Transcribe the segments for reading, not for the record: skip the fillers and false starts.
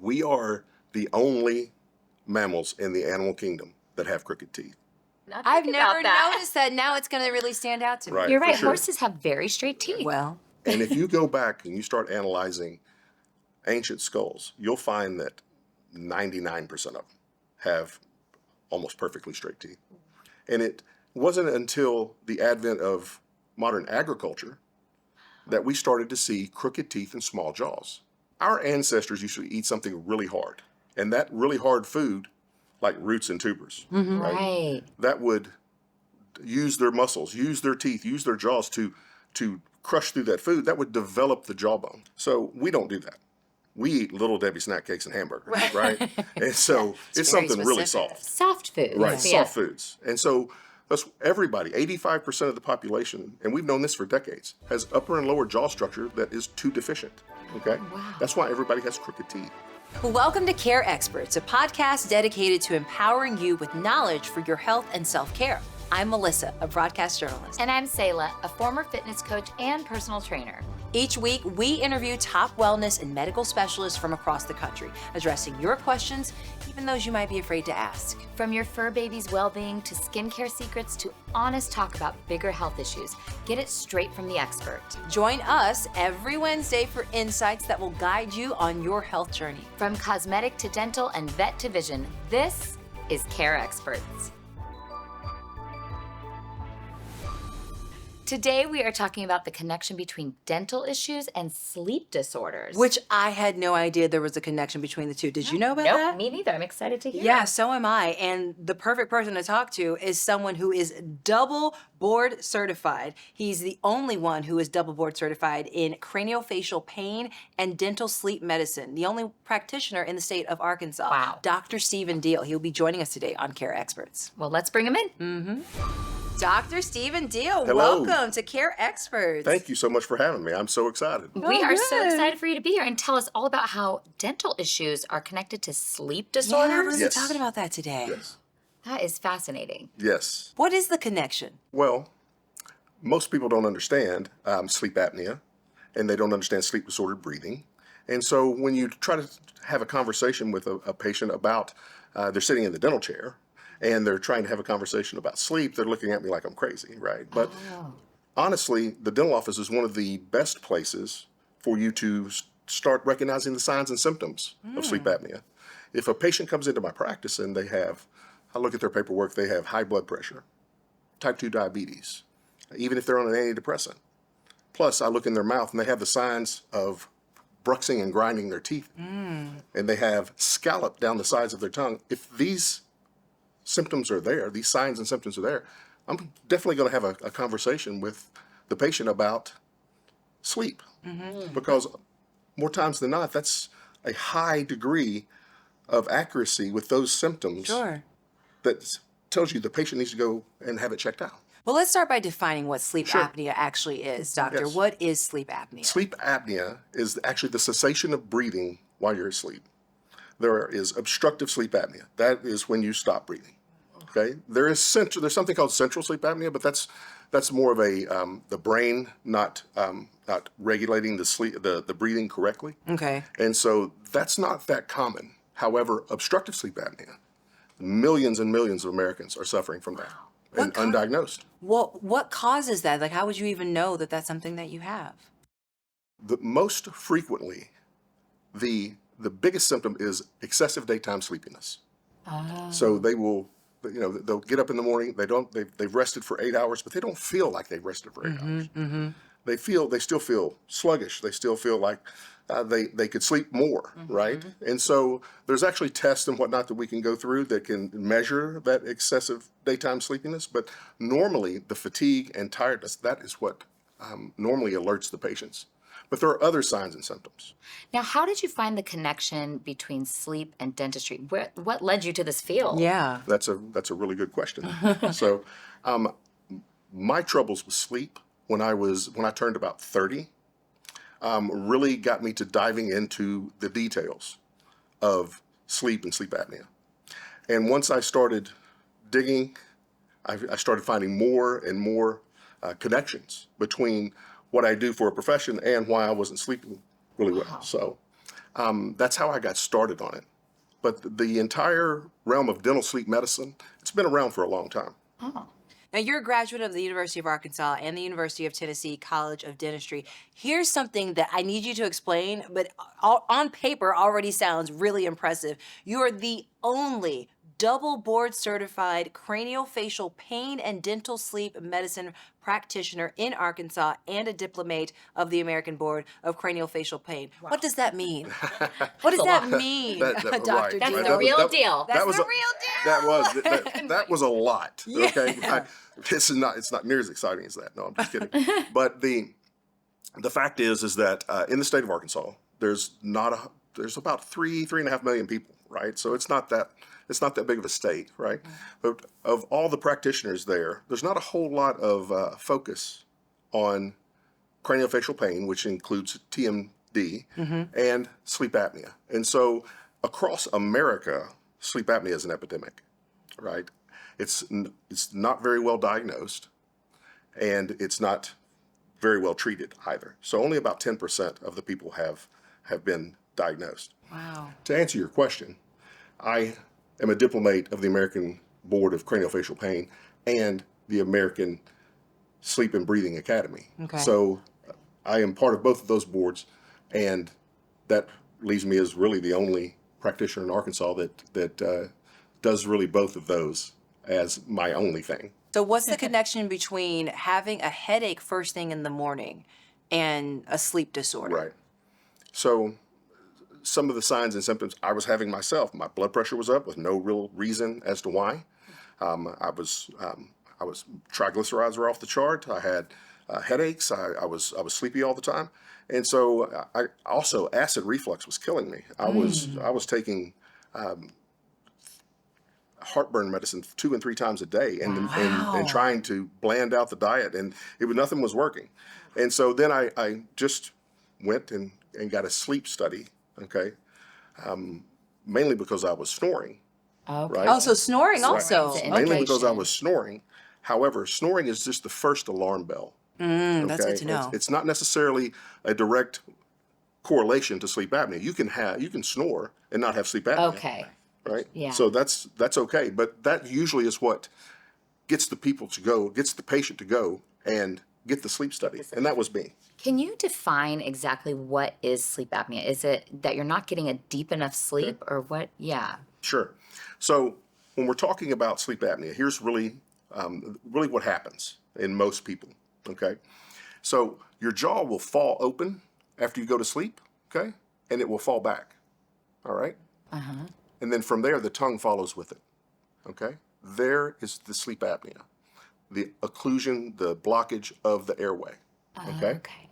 We are the only mammals in the animal kingdom that have crooked teeth. I've never noticed that. Now it's going to really stand out to me. Right, You're right. for sure. Horses have very straight teeth. Well, And if you go back and you start analyzing ancient skulls, you'll find that 99% of them have almost perfectly straight teeth. And it wasn't until the advent of modern agriculture that we started to see crooked teeth and small jaws. Our ancestors used to eat something really hard, and that really hard food, like roots and tubers, Right. that would use their muscles, use their teeth, use their jaws to crush through that food, that would develop the jawbone. So we don't do that. We eat Little Debbie snack cakes and hamburgers, right? And so it's very something really specific. soft. Soft food. Right, Yeah. soft foods. And so that's everybody, 85% of the population, and we've known this for decades, has upper and lower jaw structure that is too deficient, okay? Wow. That's why everybody has crooked teeth. welcome to Care Experts, a podcast dedicated to empowering you with knowledge for your health and self-care. I'm Melissa, a broadcast journalist. And I'm Selah, a former fitness coach and personal trainer. Each week, we interview top wellness and medical specialists from across the country, addressing your questions, even those you might be afraid to ask. From your fur baby's well-being to skincare secrets to honest talk about bigger health issues, get it straight from the expert. Join us every Wednesday for insights that will guide you on your health journey. From cosmetic to dental and vet to vision, this is Care Experts. Today, we are talking about the connection between dental issues and sleep disorders. Which I had no idea there was a connection between the two. Did you know about Nope, that? me neither. I'm excited to hear. Yeah, so am I. And the perfect person to talk to is someone who is double board certified. He's the only one who is double board certified in craniofacial pain and dental sleep medicine, the only practitioner in the state of Arkansas. Wow. Dr. Stephen Deal. He'll be joining us today on Care Experts. Well, let's bring him in. Dr. Stephen Deal, Hello. welcome to Care Experts. Thank you so much for having me. I'm so excited. We are so good. excited for you to be here and tell us all about how dental issues are connected to sleep Yeah, we're disorders. going to be Yes. talking about that today. Yes. That is fascinating. Yes. What is the connection? Well, most people don't understand sleep apnea, and they don't understand sleep disordered breathing. And so when you try to have a conversation with a patient about, they're sitting in the dental chair, and they're trying to have a conversation about sleep, they're looking at me like I'm crazy, right? But honestly, the dental office is one of the best places for you to start recognizing the signs and symptoms of sleep apnea. If a patient comes into my practice and I look at their paperwork, they have high blood pressure, type 2 diabetes, even if they're on an antidepressant. Plus, I look in their mouth and they have the signs of bruxing and grinding their teeth. And they have scallop down the sides of their tongue. If these symptoms are there, these signs and symptoms are there, I'm definitely going to have a conversation with the patient about sleep. Because more times than not, that's a high degree of accuracy with those symptoms Sure. that tells you the patient needs to go and have it checked out. Well, let's start by defining what sleep Sure. apnea actually is, doctor. Yes. What is sleep apnea? Sleep apnea is actually the cessation of breathing while you're asleep. There is obstructive sleep apnea. That is when you stop breathing. Okay. There's something called central sleep apnea, but that's more of the brain not regulating the breathing correctly. Okay. And so that's not that common. However, obstructive sleep apnea, millions and millions of Americans are suffering from that and undiagnosed. What causes that? Like, how would you even know that that's something that you have? Most frequently, the biggest symptom is excessive daytime sleepiness. So they'll get up in the morning. They've rested for 8 hours, but they don't feel like they've rested for 8 hours. They still feel sluggish. They still feel like they could sleep more, right? And so there's actually tests and whatnot that we can go through that can measure that excessive daytime sleepiness. But normally the fatigue and tiredness, that is what normally alerts the patients. But there are other signs and symptoms. Now, how did you find the connection between sleep and dentistry? What led you to this field? Yeah. That's a really good question. So my troubles with sleep when I turned about 30 really got me to diving into the details of sleep and sleep apnea. And once I started digging, I started finding more and more connections between what I do for a profession and why I wasn't sleeping really well. So That's how I got started on it. But the entire realm of dental sleep medicine, it's been around for a long time. Oh. Now, you're a graduate of the University of Arkansas and the University of Tennessee College of Dentistry. Here's something that I need you to explain, but on paper already sounds really impressive. You are the only double board certified craniofacial pain and dental sleep medicine practitioner in Arkansas and a diplomate of the American Board of Craniofacial Pain. What does that mean? What does that mean, Dr. Right, Deal? That's right. the real deal. That's the a- real deal. That was a lot. Yeah. Okay, it's not near as exciting as that. No, I'm just kidding. But the fact is that in the state of Arkansas, there's about 3.5 million people, right? So it's not that big of a state, right? But of all the practitioners there's not a whole lot of focus on craniofacial pain, which includes TMD and sleep apnea. And so across America, sleep apnea is an epidemic, right? It's not very well diagnosed, and it's not very well treated either. So only about 10% of the people have been diagnosed. Wow. To answer your question, I am a diplomate of the American Board of Craniofacial Pain and the American Sleep and Breathing Academy. Okay. So I am part of both of those boards, and that leaves me as really the only practitioner in Arkansas that does really both of those as my only thing. So what's the connection between having a headache first thing in the morning and a sleep disorder? Right. So some of the signs and symptoms I was having myself, my blood pressure was up with no real reason as to why. I was triglycerides were off the chart. I had headaches. I was sleepy all the time, and so I also acid reflux was killing me. I was taking heartburn medicine 2 and 3 times a day, and trying to bland out the diet, and nothing was working. And so then I just went and got a sleep study. Okay, mainly because I was snoring. Okay. Right? Oh, so snoring also. Right. Mainly Okay. because I was snoring. However, snoring is just the first alarm bell. That's good to know. It's not necessarily a direct correlation to sleep apnea. You can snore and not have sleep apnea. Okay. Right? Yeah. So that's okay. But that usually is what gets the patient to go and get the sleep study. And that was me. Can you define exactly what is sleep apnea? Is it that you're not getting a deep enough sleep or what? Yeah. Sure. So when we're talking about sleep apnea, here's really what happens in most people. Okay. So your jaw will fall open after you go to sleep. Okay. And it will fall back. All right. Uh-huh. And then from there, the tongue follows with it. Okay. There is the sleep apnea, the occlusion, the blockage of the airway. Okay. Okay.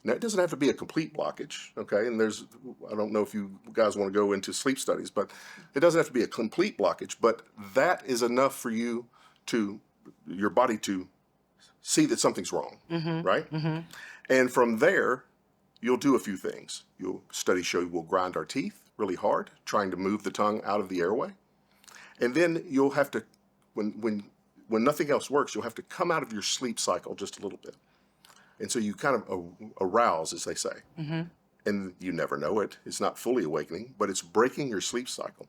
Now, it doesn't have to be a complete blockage, okay? And I don't know if you guys want to go into sleep studies, but it doesn't have to be a complete blockage, but that is enough for your body to see that something's wrong, right? And from there, you'll do a few things. Studies show we'll grind our teeth really hard, trying to move the tongue out of the airway. And then you'll have to, when nothing else works, you'll have to come out of your sleep cycle just a little bit. And so you kind of arouse, as they say. And you never know it. It's not fully awakening, but it's breaking your sleep cycle.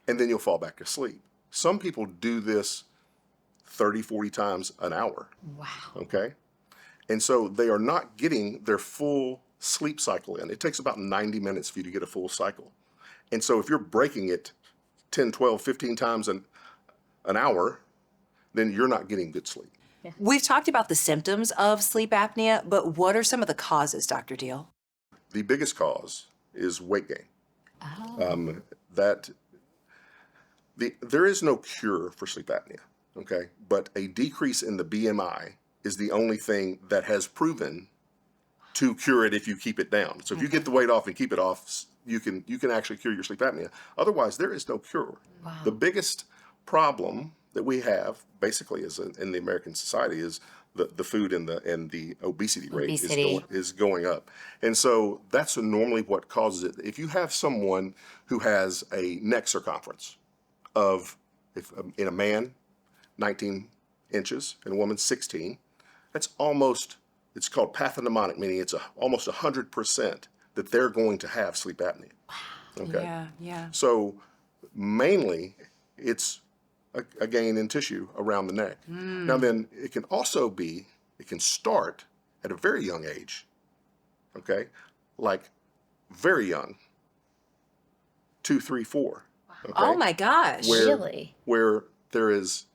And then you'll fall back to sleep. Some people do this 30, 40 times an hour. Wow. Okay? And so they are not getting their full sleep cycle in. It takes about 90 minutes for you to get a full cycle. And so if you're breaking it 10, 12, 15 times an hour, then you're not getting good sleep. We've talked about the symptoms of sleep apnea, but what are some of the causes, Dr. Deal? The biggest cause is weight gain. Oh. There is no cure for sleep apnea, okay? But a decrease in the BMI is the only thing that has proven to cure it if you keep it down. So if you get the weight off and keep it off, you can actually cure your sleep apnea. Otherwise, there is no cure. Wow. The biggest problem that we have basically in the American society is the food and the obesity rate is going up. And so that's normally what causes it. If you have someone who has a neck circumference in a man, 19 inches, and a woman, 16, it's called pathognomonic, meaning it's almost 100% that they're going to have sleep apnea. Okay. Yeah, yeah. So mainly it's a gain in tissue around the neck. Now then it can start at a very young age, okay? Like very young, 2, 3, 4. Okay? Oh my gosh. Really? Where there is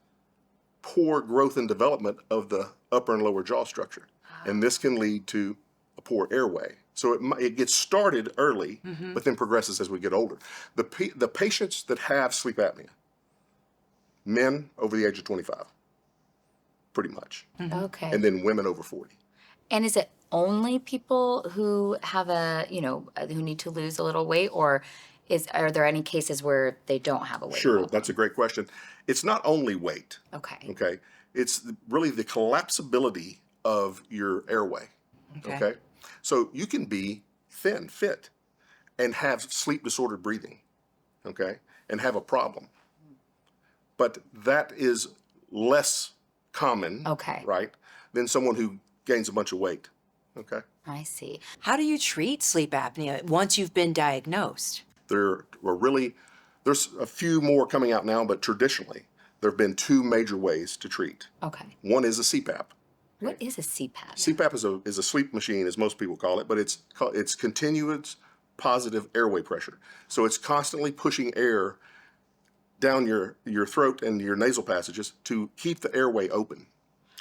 poor growth and development of the upper and lower jaw structure. And this can lead to a poor airway. So it gets started early, but then progresses as we get older. The patients that have sleep apnea, men over the age of 25, pretty much. Okay. And then women over 40. And is it only people who have who need to lose a little weight, or are there any cases where they don't have a weight Sure, problem? that's a great question. It's not only weight, Okay. okay? It's really the collapsibility of your airway, okay? So you can be thin, fit, and have sleep disordered breathing, okay? And have a problem. But that is less common, Okay. right, than someone who gains a bunch of weight, okay? I see. How do you treat sleep apnea once you've been diagnosed? There's a few more coming out now, but traditionally, there have been 2 major ways to treat. Okay. One is a CPAP. What is a CPAP? CPAP is a sleep machine, as most people call it, but it's continuous positive airway pressure. So it's constantly pushing air down your throat and your nasal passages to keep the airway open.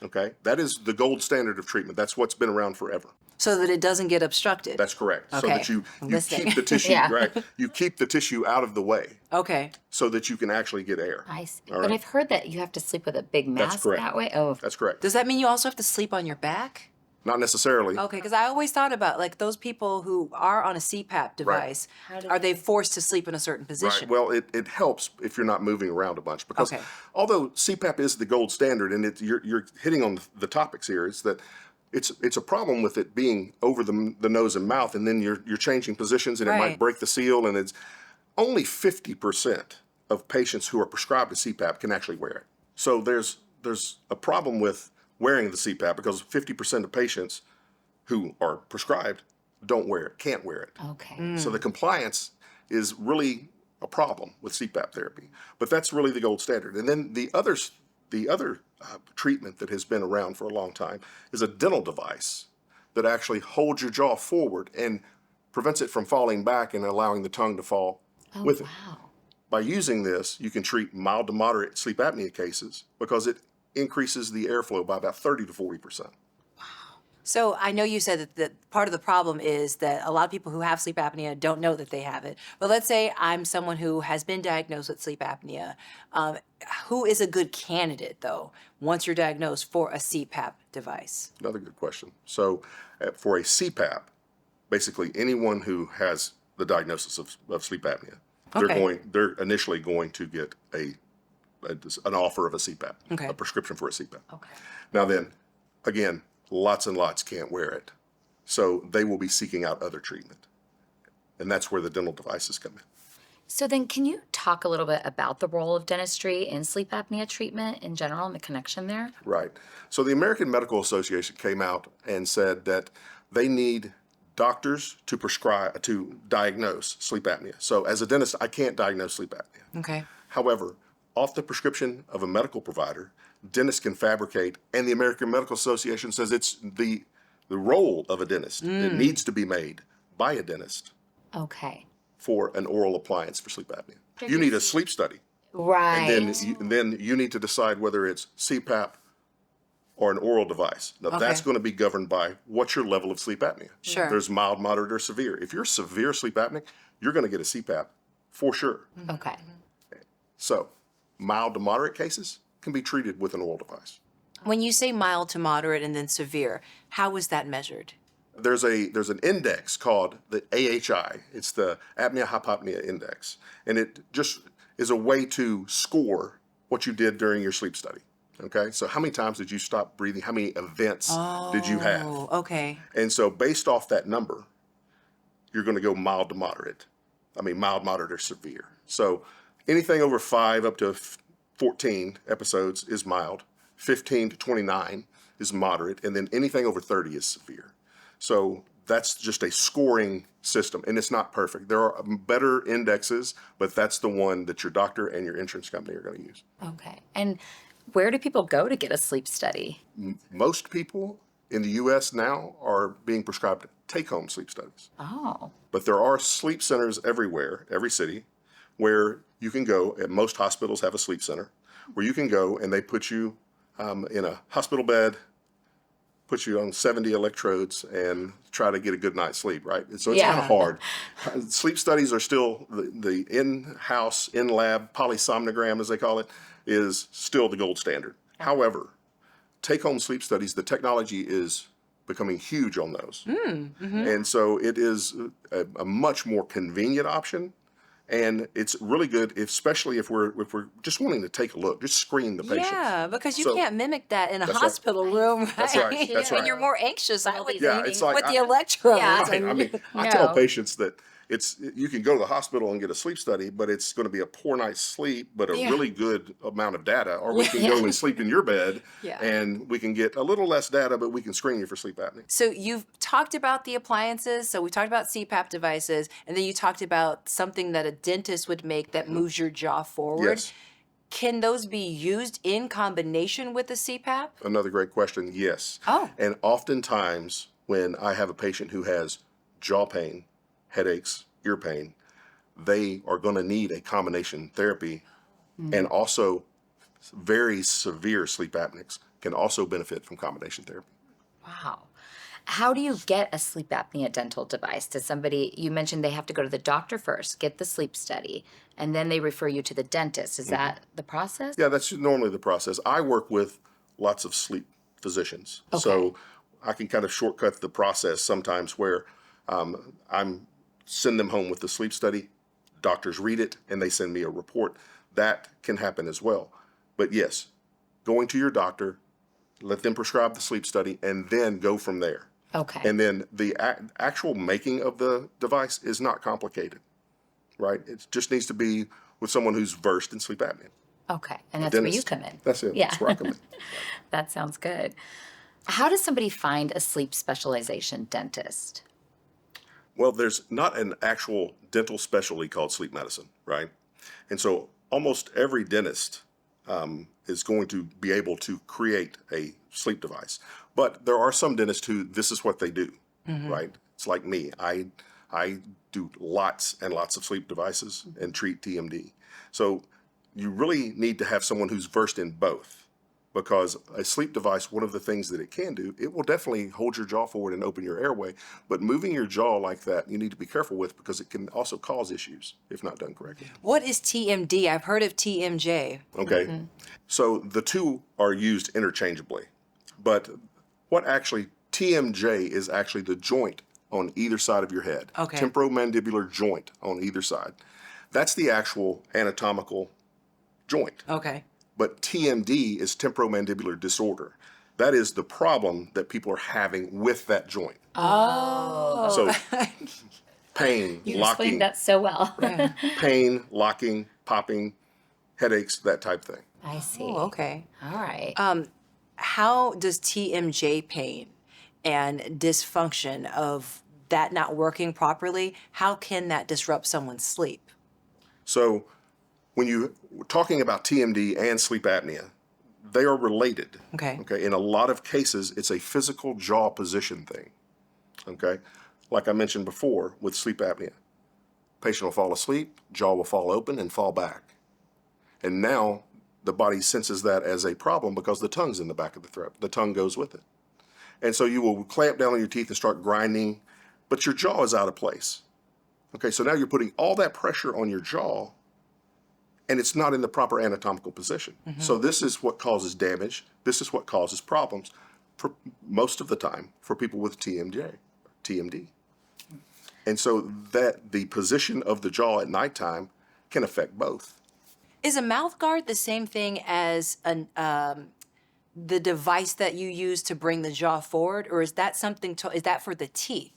Okay, that is the gold standard of treatment. That's what's been around forever. So that it doesn't get obstructed. That's correct. So Okay, that you listening. keep the tissue Yeah. right. You keep the tissue out of the way Okay. so that you can actually get air. I see. All But right. I've heard that you have to sleep with a big mask correct. that way. Oh, That's correct. Does that mean you also have to sleep on your back? Not necessarily. Okay, because I always thought about like those people who are on a CPAP device, are they forced to sleep in a certain position? Right. Well, it helps if you're not moving around a bunch because Okay. although CPAP is the gold standard, and you're hitting on the topics here, is that it's a problem with it being over the nose and mouth, and then you're changing positions, and it Right. might break the seal, and it's only 50% of patients who are prescribed a CPAP can actually wear it. So there's a problem with wearing the CPAP because 50% of patients who are prescribed don't wear it, can't wear it. okay. So the compliance is really a problem with CPAP therapy, but that's really the gold standard. And then the other treatment that has been around for a long time is a dental device that actually holds your jaw forward and prevents it from falling back and allowing the tongue to fall Oh, with it. wow. By using this, you can treat mild to moderate sleep apnea cases because it increases the airflow by about 30 to 40%. So I know you said that part of the problem is that a lot of people who have sleep apnea don't know that they have it. But let's say I'm someone who has been diagnosed with sleep apnea. Who is a good candidate, though, once you're diagnosed for a CPAP device? Another good question. So for a CPAP, basically anyone who has the diagnosis of sleep apnea, Okay. they're initially going to get an offer of a CPAP, Okay. a prescription for a CPAP. Okay. Now then, again, lots and lots can't wear it. So they will be seeking out other treatment. And that's where the dental devices come in. So then can you talk a little bit about the role of dentistry in sleep apnea treatment in general and the connection there? Right. So the American Medical Association came out and said that they need doctors to diagnose sleep apnea. So as a dentist, I can't diagnose sleep apnea. Okay. However, off the prescription of a medical provider, dentists can fabricate, and the American Medical Association says it's the role of a dentist. It needs to be made by a dentist Okay. for an oral appliance for sleep apnea. You need a sleep study, Right. and then you need to decide whether it's CPAP or an oral device. Now that's Okay. going to be governed by what's your level of sleep apnea. Sure. There's mild, moderate, or severe. If you're severe sleep apnea, you're going to get a CPAP for sure. Okay. So mild to moderate cases can be treated with an oral device. When you say mild to moderate and then severe, how is that measured? There's an index called the AHI. It's the apnea hypopnea index, and it just is a way to score what you did during your sleep study. Okay, so how many times did you stop breathing? How many events did you have? Oh, okay. And so based off that number, you're going to go mild to moderate. Mild, moderate, or severe. So anything over 5 up to 14 episodes is mild. 15 to 29 is moderate, and then anything over 30 is severe. So that's just a scoring system, and it's not perfect. There are better indexes, but that's the one that your doctor and your insurance company are going to use. Okay. And where do people go to get a sleep study? Most people in the U.S. now are being prescribed take-home sleep studies. Oh, But there are sleep centers everywhere, every city, where you can go, and most hospitals have a sleep center, where you can go and they put you in a hospital bed, put you on 70 electrodes and try to get a good night's sleep, right? So it's Yeah. kind of hard. Sleep studies are still the in-house, in-lab polysomnogram, as they call it, is still the gold standard. However, take-home sleep studies, the technology is becoming huge on those. And so it is a much more convenient option. And it's really good, especially if we're just wanting to take a look, just screen the patient. Yeah, because you So- can't mimic that in a That's right. hospital room, right? That's right. That's And right. you're more anxious, I would Yeah, think, it's like with the I- electrodes. Yeah. Right. I mean, I No. tell patients that you can go to the hospital and get a sleep study, but it's going to be a poor night's sleep, but a Yeah. really good amount of data. Or we can Yeah. go and sleep in your bed, Yeah. and we can get a little less data, but we can screen you for sleep apnea. So you've talked about the appliances. So we talked about CPAP devices, and then you talked about something that a dentist would make that moves your jaw forward. Yes. Can those be used in combination with the CPAP? Another great question. Yes. Oh. And oftentimes, when I have a patient who has jaw pain, headaches, ear pain, they are going to need a combination therapy, and also very severe sleep apneas can also benefit from combination therapy. wow. How do you get a sleep apnea dental device? Does somebody, you mentioned they have to go to the doctor first, get the sleep study, and then they refer you to the dentist. Is that the process? Yeah, that's normally the process. I work with lots of sleep physicians, so I can kind of shortcut the process sometimes where I'm send them home with the sleep study, doctors read it, and they send me a report. That can happen as well. But yes, going to your doctor, let them prescribe the sleep study, and then go from there. Okay. And then the actual making of the device is not complicated, right? It just needs to be with someone who's versed in sleep apnea. Okay. And that's where you Dentist. come in. That's it. Yeah. That's where I come in. That sounds good. How does somebody find a sleep specialization dentist? Well, there's not an actual dental specialty called sleep medicine, right? And so almost every dentist is going to be able to create a sleep device. But there are some dentists who this is what they do, right? It's like me. I do lots and lots of sleep devices and treat TMD. So you really need to have someone who's versed in both, because a sleep device, one of the things that it can do, it will definitely hold your jaw forward and open your airway. But moving your jaw like that, you need to be careful with, because it can also cause issues if not done correctly. What is TMD? I've heard of TMJ. Okay. So the two are used interchangeably. But what actually, TMJ is actually the joint on either side of your head. Okay. Temporomandibular joint on either side. That's the actual anatomical joint. Okay. But TMD is temporomandibular disorder. That is the problem that people are having with that joint. Oh. So pain, You locking, explained that so well. pain, locking, popping, headaches, that type thing. I see. Oh, okay. All right. How does TMJ pain and dysfunction of that not working properly, how can that disrupt someone's sleep? So when you're talking about TMD and sleep apnea, they are related. Okay. Okay. In a lot of cases, it's a physical jaw position thing. Okay. Like I mentioned before with sleep apnea, patient will fall asleep, jaw will fall open and fall back. And now the body senses that as a problem because the tongue's in the back of the throat. The tongue goes with it. And so you will clamp down on your teeth and start grinding, but your jaw is out of place. Okay, so now you're putting all that pressure on your jaw, and it's not in the proper anatomical position. So this is what causes damage. This is what causes problems for most of the time for people with TMD. And so that the position of the jaw at nighttime can affect both. Is a mouth guard the same thing as the device that you use to bring the jaw forward, or is that something is that for the teeth?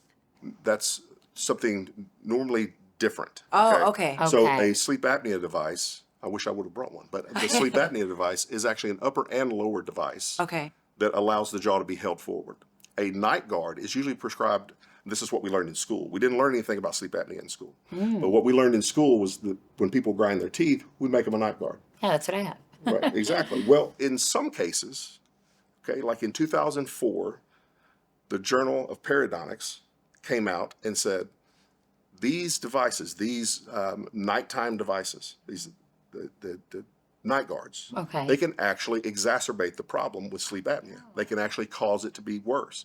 That's something normally different. Oh, okay. So Okay. a sleep apnea device, I wish I would have brought one, but the sleep apnea device is actually an upper and lower device Okay. that allows the jaw to be held forward. A night guard is usually prescribed This is what we learned in school. We didn't learn anything about sleep apnea in school. But what we learned in school was that when people grind their teeth, we make them a night guard. Yeah, that's what I had. Right, exactly. Well, in some cases, okay, like in 2004, the Journal of Periodontics came out and said, these devices, these nighttime devices, the night guards, Okay. they can actually exacerbate the problem with sleep apnea. They can actually cause it to be worse.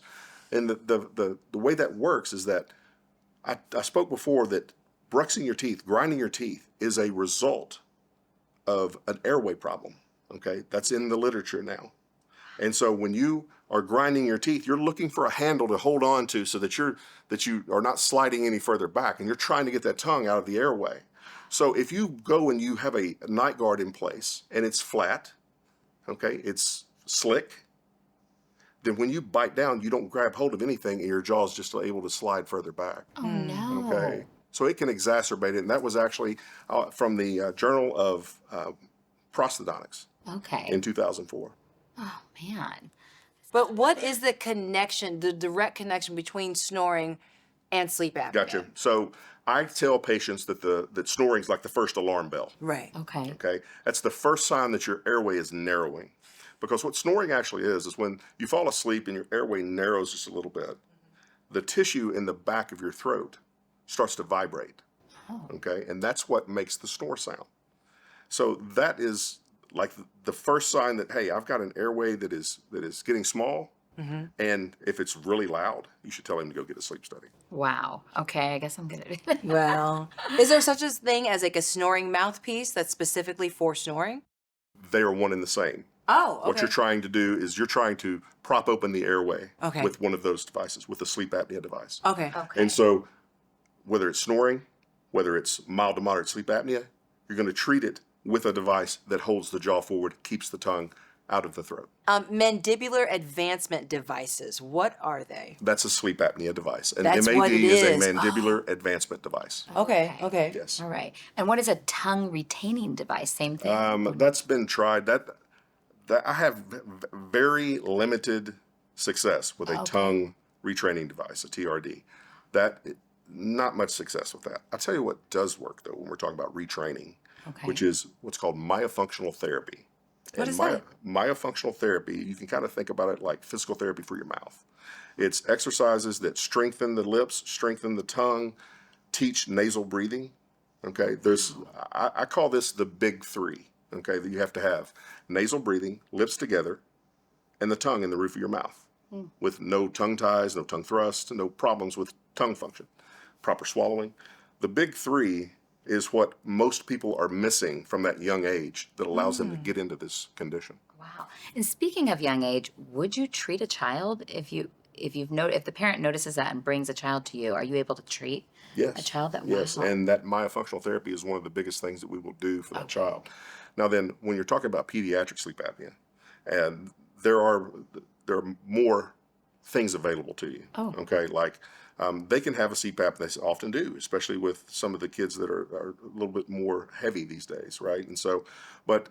And the way that works is that I spoke before that bruxing your teeth, grinding your teeth is a result of an airway problem. Okay, that's in the literature now. And so when you are grinding your teeth, you're looking for a handle to hold on to so that you are not sliding any further back, and you're trying to get that tongue out of the airway. So if you go and you have a night guard in place and it's flat, okay, it's slick, then when you bite down, you don't grab hold of anything and your jaw is just able to slide further back. Oh no. Okay. So it can exacerbate it. And that was actually from the Journal of Prosthodontics Okay. in 2004. Oh man. But what is the connection, the direct connection between snoring and sleep apnea? Gotcha. So I tell patients that snoring is like the first alarm bell. Right. Okay. Okay. That's the first sign that your airway is narrowing. Because what snoring actually is when you fall asleep and your airway narrows just a little bit, the tissue in the back of your throat starts to vibrate. Oh. Okay. And that's what makes the snore sound. So that is like the first sign that, hey, I've got an airway that is getting small. And if it's really loud, you should tell him to go get a sleep study. Wow. Okay, I guess I'm good at it. Well, is there such a thing as like a snoring mouthpiece that's specifically for snoring? They are one and the same. Oh, okay. What you're trying to do is you're trying to prop open the airway Okay. with one of those devices, with a sleep apnea device. Okay. Okay. And so whether it's snoring, whether it's mild to moderate sleep apnea, you're going to treat it with a device that holds the jaw forward, keeps the tongue out of the throat. Mandibular advancement devices, what are they? That's a sleep apnea device. An That's MAD what it is a is. mandibular advancement device. Okay. Yes. All right. And what is a tongue retaining device? Same thing. That's been tried. That I have very limited success with a tongue retraining device, a TRD. Not much success with that. I'll tell you what does work though when we're talking about retraining, which is what's called myofunctional therapy. What is that? Myofunctional therapy, you can kind of think about it like physical therapy for your mouth. It's exercises that strengthen the lips, strengthen the tongue, teach nasal breathing. Okay, I call this the big three. Okay, that you have to have: nasal breathing, lips together, and the tongue in the roof of your mouth, with no tongue ties, no tongue thrust, no problems with tongue function, proper swallowing. The big three is what most people are missing from that young age that allows them to get into this condition. Wow. And speaking of young age, would you treat a child if the parent notices that and brings a child to you? Are you able to treat Yes. a child that? Yes, Wow. and that myofunctional therapy is one of the biggest things that we will do for that child. Now then, when you're talking about pediatric sleep apnea, and there are more things available to you. Oh. Okay, like they can have a CPAP, and they often do, especially with some of the kids that are a little bit more heavy these days, right? And so, but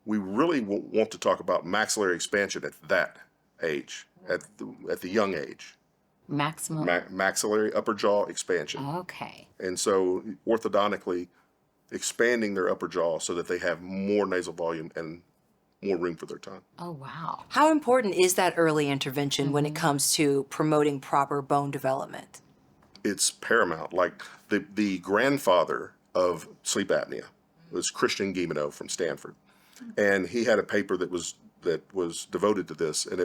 we really want to talk about maxillary expansion at that age, at the young age. Maximum. Maxillary upper jaw expansion. Okay. And so orthodontically expanding their upper jaw so that they have more nasal volume and more room for their tongue. Oh wow. How important is that early intervention when it comes to promoting proper bone development? It's paramount. Like the grandfather of sleep apnea was Christian Guilleminault from Stanford. And he had a paper that was devoted to this, and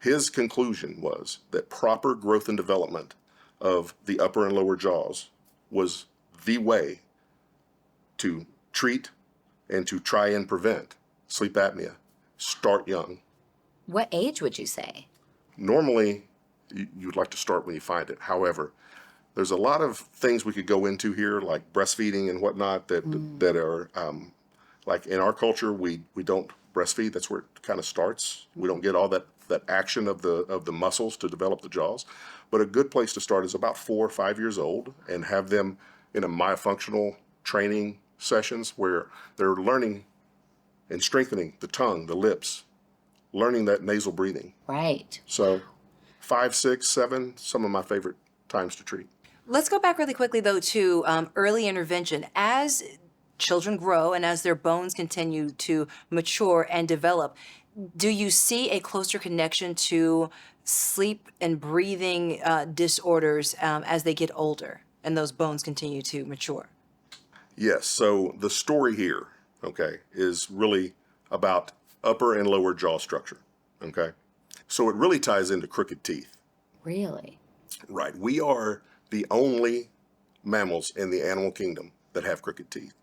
his conclusion was that proper growth and development of the upper and lower jaws was the way to treat and to try and prevent sleep apnea. Start young. What age would you say? Normally, you'd like to start when you find it. However, there's a lot of things we could go into here, like breastfeeding and whatnot, that are like in our culture, we don't breastfeed. That's where it kind of starts. We don't get all that action of the muscles to develop the jaws. But a good place to start is about 4 or 5 years old, and have them in a myofunctional training sessions where they're learning and strengthening the tongue, the lips, learning that nasal breathing. Right. So 5, 6, 7, some of my favorite times to treat. Let's go back really quickly, though, to early intervention. As children grow and as their bones continue to mature and develop, do you see a closer connection to sleep and breathing disorders as they get older and those bones continue to mature? Yes, so the story here, okay, is really about upper and lower jaw structure, okay? So it really ties into crooked teeth. Really? Right. We are the only mammals in the animal kingdom that have crooked teeth.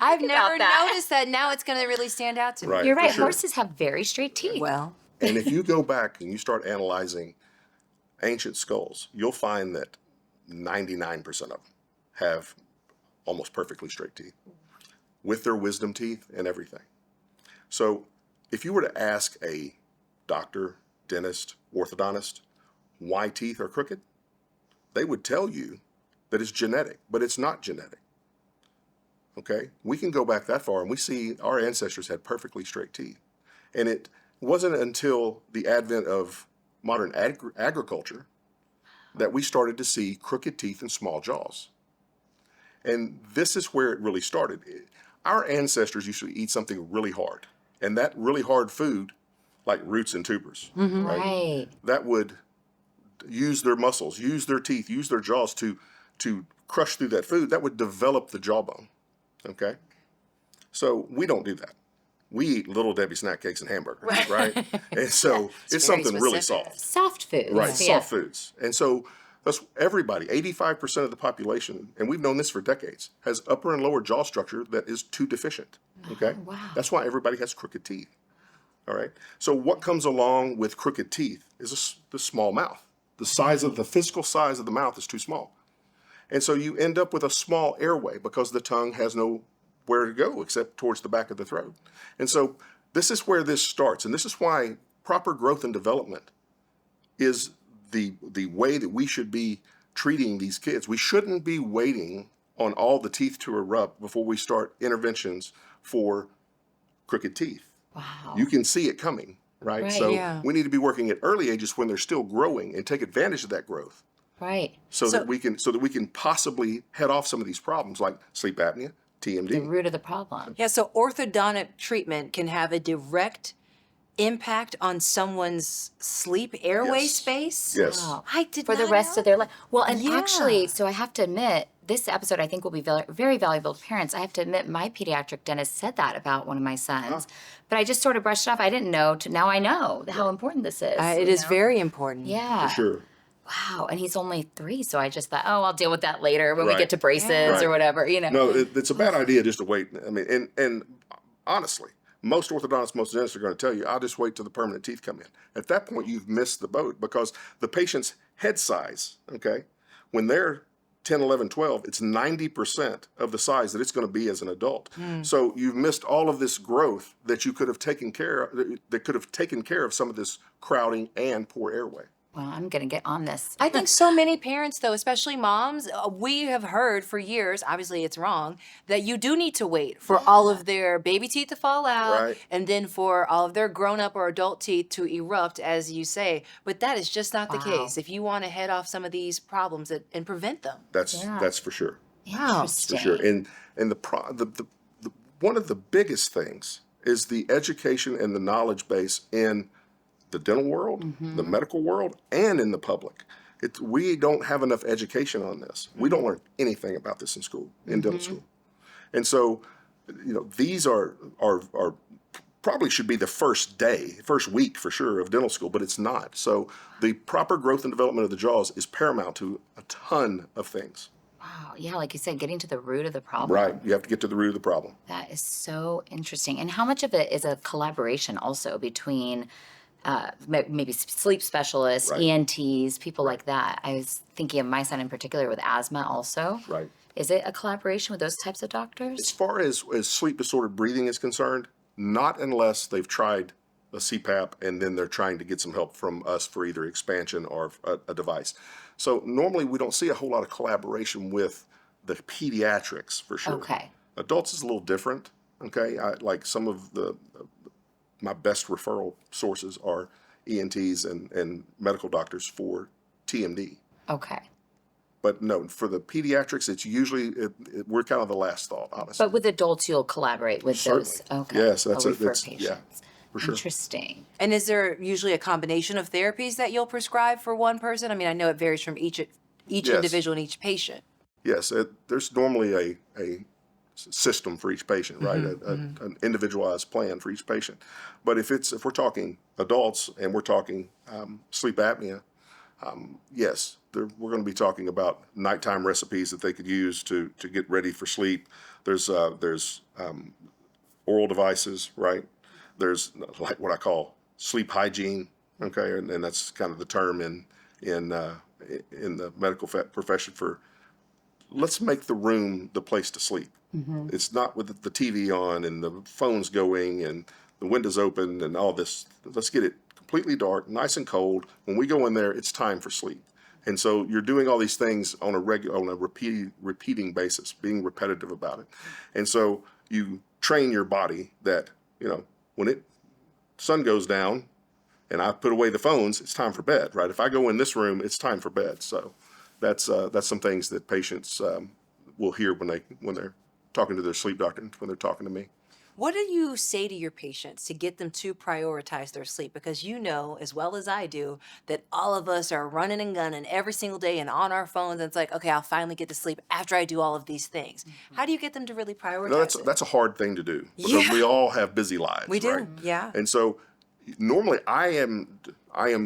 I've never noticed that. Now it's going to really stand out to me. Right. You're for right. sure. Horses have very straight teeth. Well, And if you go back and you start analyzing ancient skulls, you'll find that 99% of them have almost perfectly straight teeth with their wisdom teeth and everything. So if you were to ask a doctor, dentist, orthodontist why teeth are crooked, they would tell you that it's genetic, but it's not genetic. Okay? We can go back that far and we see our ancestors had perfectly straight teeth. And it wasn't until the advent of modern agriculture that we started to see crooked teeth and small jaws. And this is where it really started. Our ancestors used to eat something really hard. And that really hard food, like roots and tubers, Right. that would use their muscles, use their teeth, use their jaws to crush through that food, that would develop the jawbone. Okay? So we don't do that. We eat Little Debbie snack cakes and hamburgers, right? And so it's very something really specific. soft. Soft foods. Right, Yeah. soft foods. And so that's everybody, 85% of the population, and we've known this for decades, has upper and lower jaw structure that is too deficient. Okay? wow. That's why everybody has crooked teeth. All right? So what comes along with crooked teeth is the small mouth. The size of the physical size of the mouth is too small. And so you end up with a small airway because the tongue has nowhere to go except towards the back of the throat. And so this is where this starts. And this is why proper growth and development is the way that we should be treating these kids. We shouldn't be waiting on all the teeth to erupt before we start interventions for crooked teeth. Wow. You can see it coming, right? Right, So yeah. we need to be working at early ages when they're still growing and take advantage of that growth Right. so that we can possibly head off some of these problems like sleep apnea, The TMD. root of the problem. yeah, so orthodontic treatment can have a direct impact on someone's sleep airway Yes. space. Yes. Wow. I did For the not rest know of their life. Well, and Yeah. actually, so I have to admit, this episode I think will be very valuable to parents. I have to admit, my pediatric dentist said that about one of my sons, but I just sort of brushed it off. I didn't know. Now I know how important this is. It you is know? very important. Yeah. For sure. Wow. And he's only 3, so I just thought, oh, I'll deal with that later when we Right. get to braces Yeah. or whatever. No, it's a bad idea just to wait. I mean, and honestly, most orthodontists, most dentists are going to tell you, I'll just wait till the permanent teeth come in. At that point, you've missed the boat because the patient's head size, okay, when they're 10, 11, 12, it's 90% of the size that it's going to be as an adult. So you've missed all of this growth that you could have taken care of, that could have taken care of some of this crowding and poor airway. Well, I'm going to get on this. I think so many parents, though, especially moms, we have heard for years, obviously it's wrong, that you do need to wait for all of their baby teeth to fall out Right. and then for all of their grown up or adult teeth to erupt, as you say. But that is just not the case if you want to head off some of these problems and prevent them. That's for sure. Interesting. For sure. And the one of the biggest things is the education and the knowledge base in the dental world, the medical world, and in the public. We don't have enough education on this. We don't learn anything about this in school, in dental school. And so, these are probably should be the first week for sure of dental school, but it's not. So the proper growth and development of the jaws is paramount to a ton of things. Wow. Yeah, like you said, getting to the root of the problem. Right. You have to get to the root of the problem. That is so interesting. And how much of it is a collaboration also between maybe sleep specialists, Right. ENTs, people like that? I was thinking of my son in particular with asthma also. Right. Is it a collaboration with those types of As doctors? far as sleep disordered breathing is concerned, not unless they've tried a CPAP and then they're trying to get some help from us for either expansion or a device. So normally we don't see a whole lot of collaboration with the pediatrics for sure. Okay. Adults is a little different. Okay, like some of my best referral sources are ENTs and medical doctors for TMD. Okay. But no, for the pediatrics, it's usually, we're kind of the last thought, honestly. But with adults, you'll collaborate with those. Certainly. Okay. Yes, that's I'll a, refer that's, yeah, patients. for sure. Interesting. And is there usually a combination of therapies that you'll prescribe for one person? I mean, I know it varies from each Yes. individual and each patient. Yes, there's normally a system for each patient, right? An individualized plan for each patient. But if we're talking adults and we're talking sleep apnea, yes, we're going to be talking about nighttime recipes that they could use to get ready for sleep. There's oral devices, right? There's like what I call sleep hygiene, okay, and that's kind of the term in the medical profession for let's make the room the place to sleep. It's not with the TV on and the phones going and the windows open and all this. Let's get it completely dark, nice and cold. When we go in there, it's time for sleep. And so you're doing all these things on a repeating basis, being repetitive about it. And so you train your body that, when sun goes down and I put away the phones, it's time for bed, right? If I go in this room, it's time for bed. So that's some things that patients will hear when they're talking to their sleep doctor, when they're talking to me. What do you say to your patients to get them to prioritize their sleep? Because you know, as well as I do, that all of us are running and gunning every single day and on our phones. And it's like, okay, I'll finally get to sleep after I do all of these things. How do you get them to really prioritize it? That's a hard thing to do because Yeah. we all have busy lives. We do, right? yeah. And so normally I am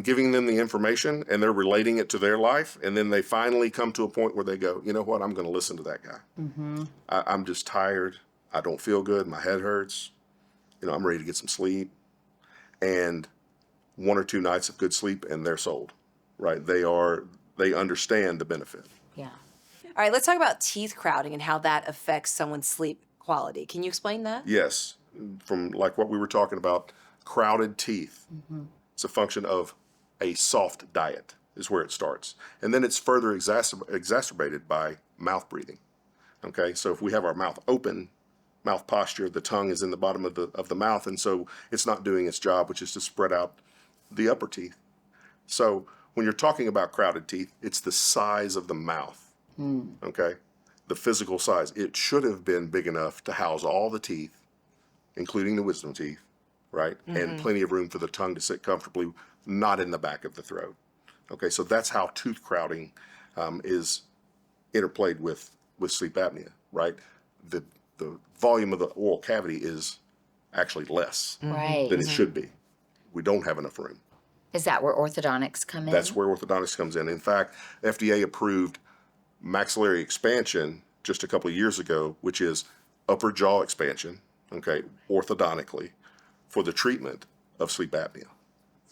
giving them the information and they're relating it to their life, and then they finally come to a point where they go, you know what, I'm going to listen to that guy. I'm just tired. I don't feel good. My head hurts. I'm ready to get some sleep. And 1 or 2 nights of good sleep and they're sold, right? They understand the benefit. Yeah. All right, let's talk about teeth crowding and how that affects someone's sleep quality. Can you explain that? Yes, from like what we were talking about, crowded teeth. It's a function of a soft diet is where it starts. And then it's further exacerbated by mouth breathing. Okay, so if we have our mouth open, mouth posture, the tongue is in the bottom of the mouth, and so it's not doing its job, which is to spread out the upper teeth. So when you're talking about crowded teeth, it's the size of the mouth. Okay, the physical size. It should have been big enough to house all the teeth, including the wisdom teeth, right? And plenty of room for the tongue to sit comfortably, not in the back of the throat. Okay, so that's how tooth crowding is interplayed with sleep apnea, right? The volume of the oral cavity is actually less Right. than it should be. We don't have enough room. Is that where orthodontics come in? That's where orthodontics comes in. In fact, FDA approved maxillary expansion just a couple of years ago, which is upper jaw expansion, okay, orthodontically, for the treatment of sleep apnea.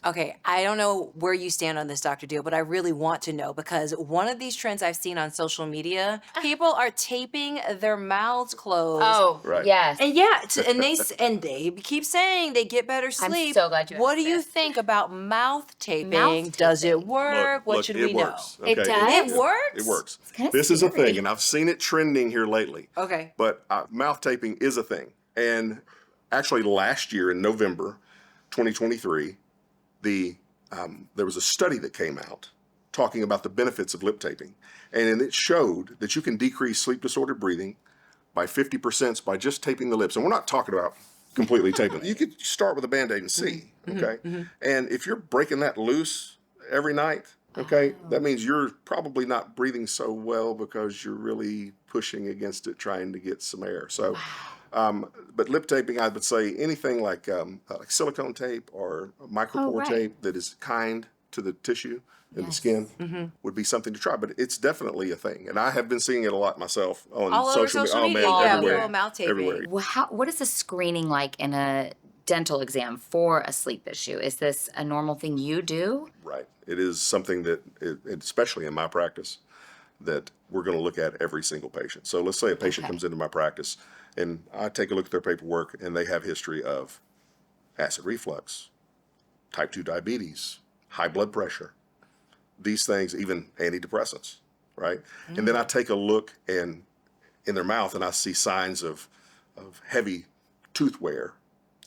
Okay, I don't know where you stand on this, Dr. Deal, but I really want to know because one of these trends I've seen on social media, people are taping their mouths closed. Oh, Right. yes. And yeah, and they keep saying they get better sleep. so glad you What asked do you this. think about mouth taping? Mouth Does it taping. work? What Look, should it we know? works, It okay? does? It works? It works. kinda This is a scary. thing, and I've seen it trending here lately. Okay. But mouth taping is a thing. And actually last year in November 2023, there was a study that came out talking about the benefits of lip taping. And it showed that you can decrease sleep disordered breathing by 50% by just taping the lips. And we're not talking about completely taping. You could start with a Band-Aid and see, okay? And if you're breaking that loose every night, okay, that means you're probably not breathing so well because you're really pushing against it, trying to get some air. So, but lip taping, I would say anything like silicone tape or micropore right. tape that is kind to the tissue and the skin would be something to try. But it's definitely a thing, and I have been seeing it a lot myself on All over social Oh media, man, yeah, everywhere, people mouth taping. everywhere. Well, what is the screening like in a dental exam for a sleep issue? Is this a normal thing you do? Right. It is something that, especially in my practice, that we're going to look at every single patient. So let's say a patient Okay. comes into my practice and I take a look at their paperwork and they have history of acid reflux, type 2 diabetes, high blood pressure, these things, even antidepressants, right? And then I take a look in their mouth and I see signs of heavy tooth wear,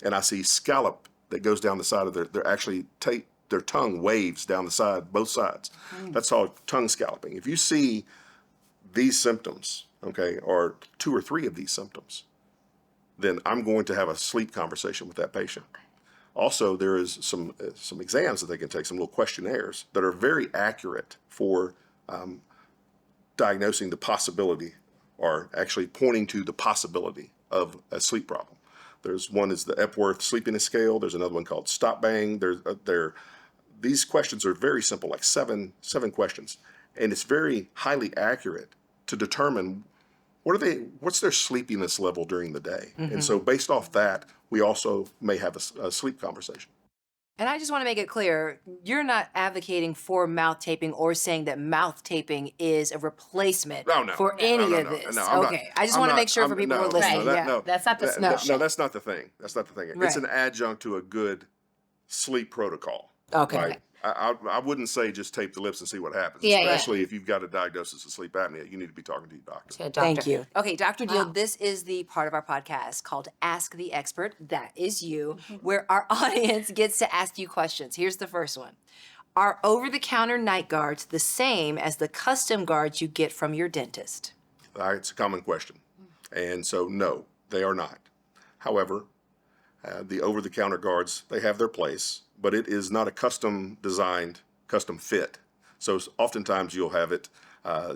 and I see scallop that goes down the side of they're actually their tongue waves down the side, both sides. That's called tongue scalloping. If you see these symptoms, okay, or 2 or 3 of these symptoms, then I'm going to have a sleep conversation with that patient. Okay. Also, there is some exams that they can take, some little questionnaires that are very accurate for diagnosing the possibility, or actually pointing to the possibility of a sleep problem. There's one is the Epworth Sleepiness Scale. There's another one called Stop Bang. These questions are very simple, like seven questions, and it's very highly accurate to determine what's their sleepiness level during the day. And so based off that, we also may have a sleep conversation. And I just want to make it clear, you're not advocating for mouth taping or saying that mouth taping is a replacement for any of this. No, I'm not. Okay, I just I'm want to not- make sure for I'm- people who are no, listening. no, Yeah. no. That's not the solution. No, that's not the thing. That's not the thing. Right. It's an adjunct to a good sleep protocol. Okay. Right? I wouldn't say just tape the lips and see what happens, Yeah, yeah. especially if you've got a diagnosis of sleep apnea. You need to be talking to your doctor. To a doctor. Thank you. Okay, Dr. Deal, Wow. this is the part of our podcast called Ask the Expert. That is you, where our audience gets to ask you questions. Here's the first one. Are over-the-counter night guards the same as the custom guards you get from your dentist? It's a common question. And so, no, they are not. However, the over-the-counter guards, they have their place, but it is not a custom designed, custom fit. So oftentimes you'll have it,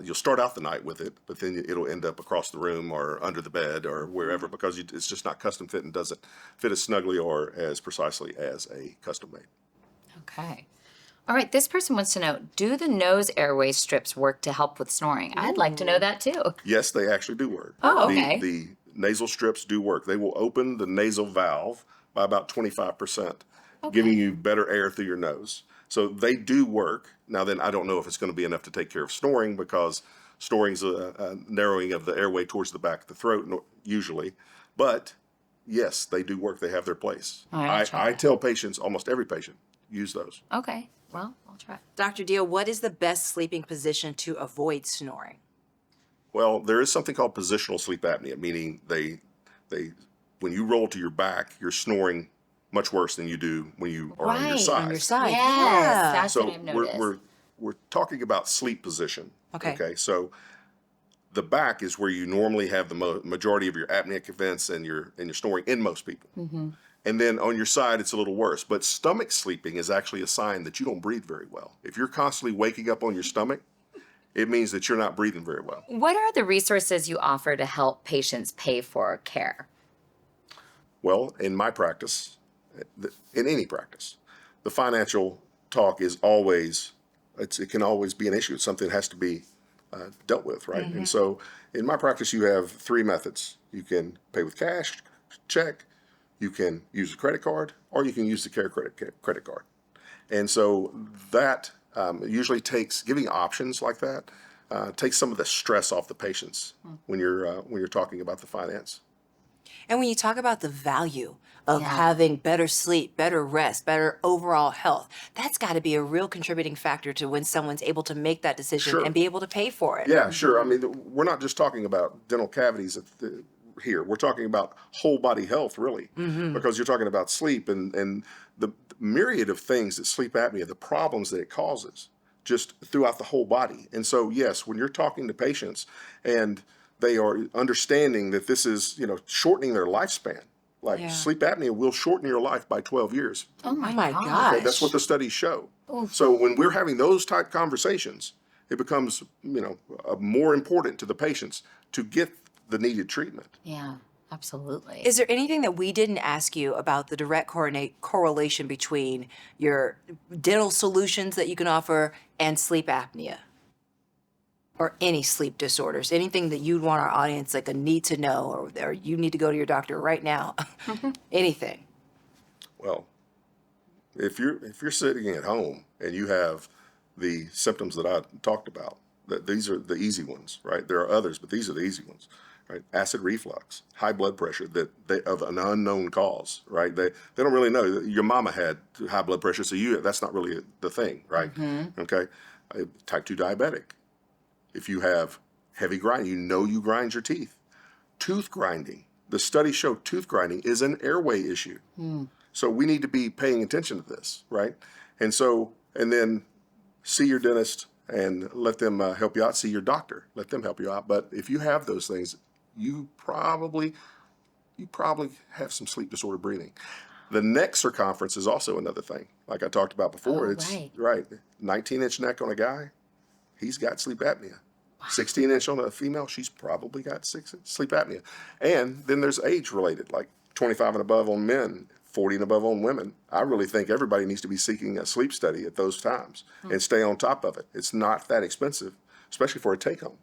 you'll start out the night with it, but then it'll end up across the room or under the bed or wherever, because it's just not custom fit and doesn't fit as snugly or as precisely as a custom made. Okay. All right, this person wants to know, do the nose airway strips work to help with snoring? I'd like to know that too. Yes, they actually do work. Oh, okay. The nasal strips do work. They will open the nasal valve by about 25%, giving you better air through your nose. So they do work. Now then, I don't know if it's going to be enough to take care of snoring, because snoring is a narrowing of the airway towards the back of the throat usually. But yes, they do work. They have their place. All right, I'll try I that. tell patients, almost every patient, use those. Okay, well, I'll try. Dr. Deal, what is the best sleeping position to avoid snoring? Well, there is something called positional sleep apnea, meaning when you roll to your back, you're snoring much worse than you do when you are on your side. On your side. Yes, Yeah. that's So what I've noticed. we're talking about sleep position. Okay. So the back is where you normally have the majority of your apneic events and your snoring in most people. And then on your side, it's a little worse. But stomach sleeping is actually a sign that you don't breathe very well. If you're constantly waking up on your stomach, it means that you're not breathing very well. What are the resources you offer to help patients pay for care? Well, in my practice, in any practice, the financial talk is always, it can always be an issue. It's something that has to be dealt with, right? And so in my practice, you have 3 methods. You can pay with cash, check, you can use a credit card, or you can use the CareCredit credit card. And so that usually takes, giving options like that, takes some of the stress off the patients when you're talking about the finance. And when you talk about the value of Yeah. having better sleep, better rest, better overall health, that's got to be a real contributing factor to when someone's able to make that decision Sure. and be able to pay for it. Yeah, sure. I mean, we're not just talking about dental cavities here. We're talking about whole body health, really, because you're talking about sleep and the myriad of things that sleep apnea, the problems that it causes just throughout the whole body. And so, yes, when you're talking to patients and they are understanding that this is, shortening their lifespan, like Yeah. sleep apnea will shorten your life by 12 years. Oh my, my gosh. gosh. Okay, that's what the studies show. So when we're having those type conversations, it becomes, more important to the patients to get the needed treatment. Yeah, absolutely. Is there anything that we didn't ask you about the direct correlation between your dental solutions that you can offer and sleep apnea? Or any sleep disorders? Anything that you'd want our audience, like a need to know, or you need to go to your doctor right now? Anything. Well, if you're sitting at home and you have the symptoms that I talked about, that these are the easy ones, right? There are others, but these are the easy ones, right? Acid reflux, high blood pressure of an unknown cause, right? They don't really know. Your mama had high blood pressure, so that's not really the thing, right? Okay. Type 2 diabetic. If you have heavy grinding, you grind your teeth. Tooth grinding. The studies show tooth grinding is an airway issue. So we need to be paying attention to this, right? And then see your dentist and let them help you out. See your doctor, let them help you out. But if you have those things, you probably have some sleep disorder breathing. The neck circumference is also another thing. Like I talked about before, Oh, it's right. right. 19-inch neck on a guy, he's got sleep apnea. 16-inch on a female, she's probably got sleep apnea. And then there's age related, like 25 and above on men, 40 and above on women. I really think everybody needs to be seeking a sleep study at those times and stay on top of it. It's not that expensive, especially for a take-home.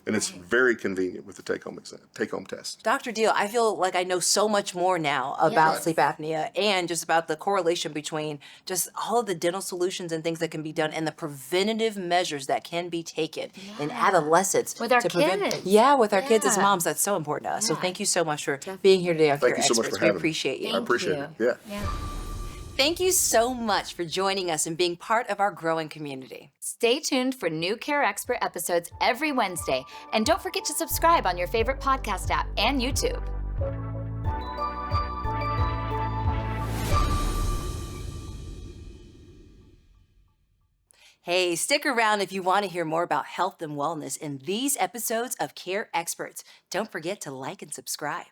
And it's very convenient with the take-home test. Dr. Deal, I feel like I know so much more now about Yes. sleep apnea and just about the correlation between just all of the dental solutions and things that can be done and the preventative measures that can be taken in Yeah. adolescence. With our to prevent- kids. Yeah, with our kids as Yeah. moms. That's so important to us. So Yeah. thank you so much for being here today on Thank Care you so much Experts. for having We appreciate me. you. I appreciate it. Yeah. Yeah. Thank you so much for joining us and being part of our growing community. Stay tuned for new Care Expert episodes every Wednesday. And don't forget to subscribe on your favorite podcast app and YouTube. Hey, stick around if you want to hear more about health and wellness in these episodes of Care Experts. Don't forget to like and subscribe.